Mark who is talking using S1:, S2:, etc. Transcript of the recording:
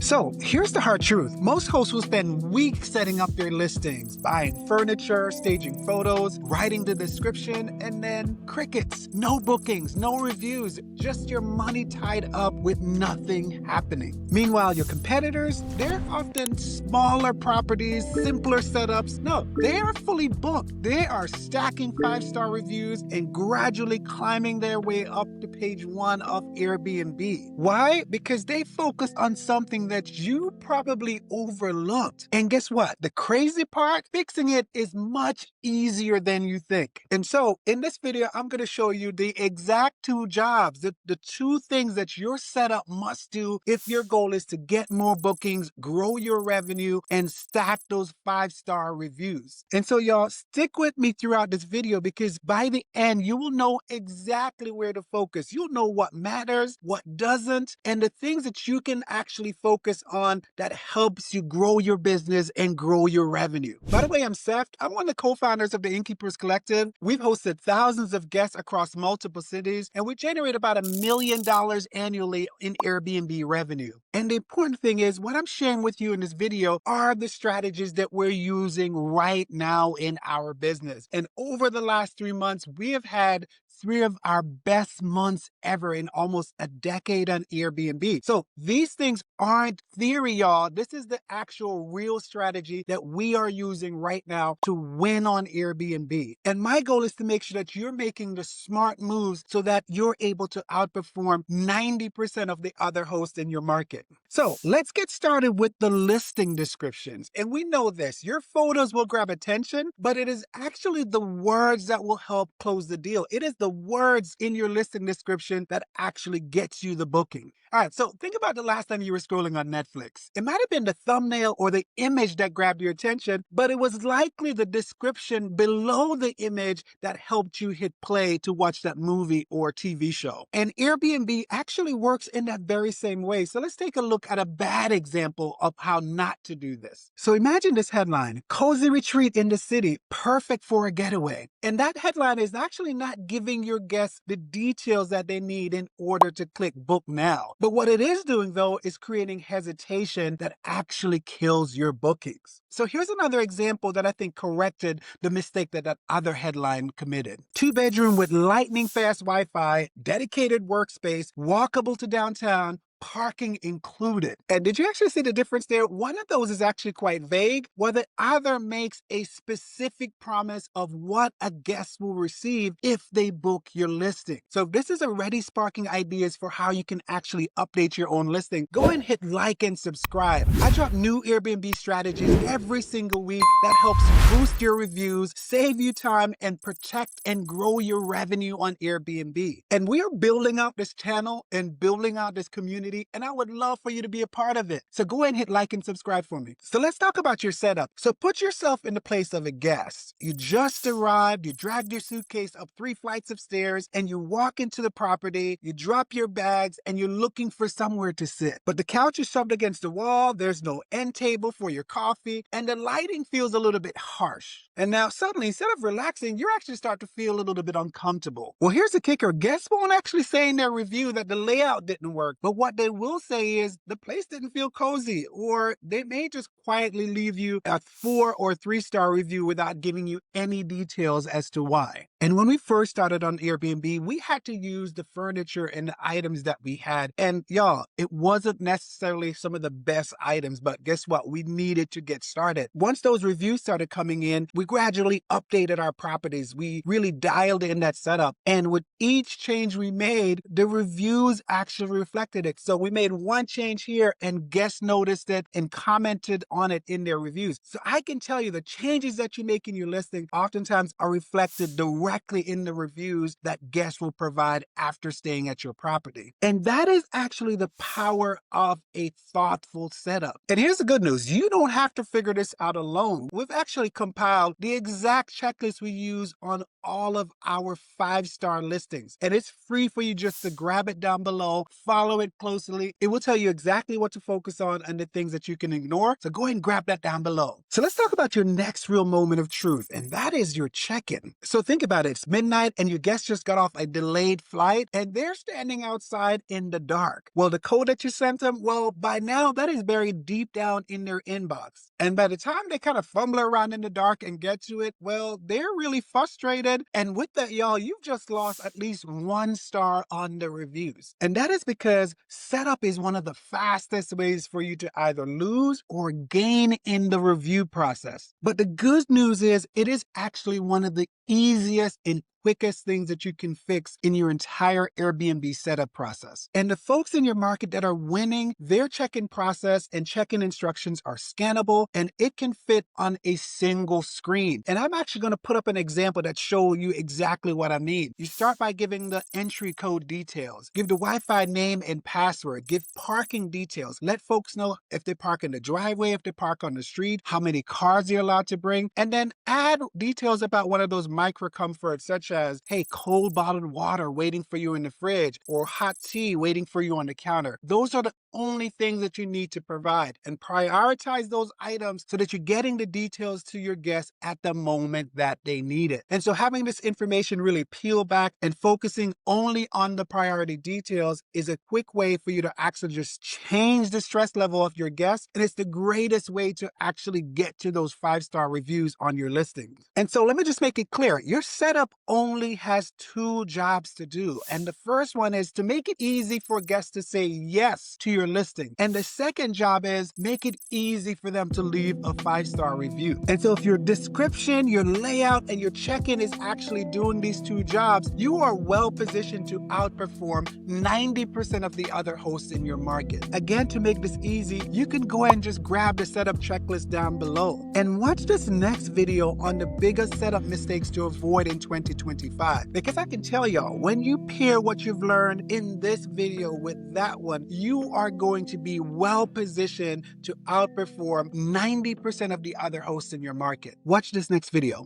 S1: So here's the hard truth. Most hosts will spend weeks setting up their listings, buying furniture, staging photos, writing the description, and then crickets. No bookings, no reviews, just your money tied up with nothing happening. Meanwhile, your competitors, they're often smaller properties, simpler setups. No, they are fully booked. They are stacking 5-star reviews and gradually climbing their way up to page 1 of Airbnb. Why? Because they focus on something that you probably overlooked. And guess what? The crazy part, fixing it is much easier than you think. And so in this video, I'm going to show you the exact 2 jobs, the 2 things that your setup must do if your goal is to get more bookings, grow your revenue, and stack those 5-star reviews. And so y'all, stick with me throughout this video because by the end, you will know exactly where to focus. You'll know what matters, what doesn't, and the things that you can actually focus on that helps you grow your business and grow your revenue. By the way, I'm Seth. I'm one of the co-founders of the Innkeepers Collective. We've hosted thousands of guests across multiple cities, and we generate about $1 million annually in Airbnb revenue. And the important thing is, what I'm sharing with you in this video are the strategies that we're using right now in our business. And over the last 3 months, we have had 3 of our best months ever in almost a decade on Airbnb. So these things aren't theory, y'all. This is the actual real strategy that we are using right now to win on Airbnb. And my goal is to make sure that you're making the smart moves so that you're able to outperform 90% of the other hosts in your market. So let's get started with the listing descriptions. And we know this, your photos will grab attention, but it is actually the words that will help close the deal. It is the words in your listing description that actually gets you the booking. All right, so think about the last time you were scrolling on Netflix. It might have been the thumbnail or the image that grabbed your attention, but it was likely the description below the image that helped you hit play to watch that movie or TV show. And Airbnb actually works in that very same way. So let's take a look at a bad example of how not to do this. So imagine this headline, cozy retreat in the city, perfect for a getaway. And that headline is actually not giving your guests the details that they need in order to click book now. But what it is doing though is creating hesitation that actually kills your bookings. So here's another example that I think corrected the mistake that that other headline committed. 2-bedroom with lightning fast Wi-Fi, dedicated workspace, walkable to downtown, parking included. And did you actually see the difference there? One of those is actually quite vague, while the other makes a specific promise of what a guest will receive if they book your listing. So if this is already sparking ideas for how you can actually update your own listing, go and hit like and subscribe. I drop new Airbnb strategies every single week that helps boost your reviews, save you time, and protect and grow your revenue on Airbnb. And we are building out this channel and building out this community, and I would love for you to be a part of it. So go ahead and hit like and subscribe for me. So let's talk about your setup. So put yourself in the place of a guest. You just arrived, you dragged your suitcase up 3 flights of stairs, and you walk into the property, you drop your bags, and you're looking for somewhere to sit. But the couch is shoved against the wall, there's no end table for your coffee, and the lighting feels a little bit harsh. And now suddenly, instead of relaxing, you actually start to feel a little bit uncomfortable. Well, here's the kicker. Guests won't actually say in their review that the layout didn't work, but what they will say is the place didn't feel cozy, or they may just quietly leave you a 4 or 3-star review without giving you any details as to why. And when we first started on Airbnb, we had to use the furniture and the items that we had. And y'all, it wasn't necessarily some of the best items, but guess what? We needed to get started. Once those reviews started coming in, we gradually updated our properties. We really dialed in that setup. And with each change we made, the reviews actually reflected it. So we made one change here and guests noticed it and commented on it in their reviews. So I can tell you the changes that you make in your listing oftentimes are reflected directly in the reviews that guests will provide after staying at your property. And that is actually the power of a thoughtful setup. And here's the good news. You don't have to figure this out alone. We've actually compiled the exact checklist we use on all of our 5-star listings. And it's free for you just to grab it down below, follow it closely. It will tell you exactly what to focus on and the things that you can ignore. So go ahead and grab that down below. So let's talk about your next real moment of truth, and that is your check-in. So think about about it. It's midnight and your guest just got off a delayed flight and they're standing outside in the dark. Well, the code that you sent them, well, by now that is buried deep down in their inbox. And by the time they kind of fumble around in the dark and get to it, well, they're really frustrated. And with that, y'all, you've just lost at least 1 star on the reviews. And that is because setup is one of the fastest ways for you to either lose or gain in the review process. But the good news is it is actually one of the easiest and quickest things that you can fix in your entire Airbnb setup process. And the folks in your market that are winning, their check-in process and check-in instructions are scannable and it can fit on a single screen. And I'm actually going to put up an example that shows you exactly what I mean. You start by giving the entry code details, give the Wi-Fi name and password, give parking details, let folks know if they park in the driveway, if they park on the street, how many cars you're allowed to bring, and then add details about one of those micro comforts such as, hey, cold bottled water waiting for you in the fridge or hot tea waiting for you on the counter. Those are the only things that you need to provide, and prioritize those items so that you're getting the details to your guests at the moment that they need it. And so having this information really peel back and focusing only on the priority details is a quick way for you to actually just change the stress level of your guests. And it's the greatest way to actually get to those 5-star reviews on your listings. And so let me just make it clear. Your setup only has 2 jobs to do. And the first one is to make it easy for guests to say yes to your listing. And the second job is make it easy for them to leave a 5-star review. And so if your description, your layout, and your check-in is actually doing these 2 jobs, you are well positioned to outperform 90% of the other hosts in your market. Again, to make this easy, you can go ahead and just grab the setup checklist down below. And watch this next video on the biggest setup mistakes to avoid in 2025. Because I can tell y'all, when you pair what you've learned in this video with that one, you are going to be well positioned to outperform 90% of the other hosts in your market. Watch this next video.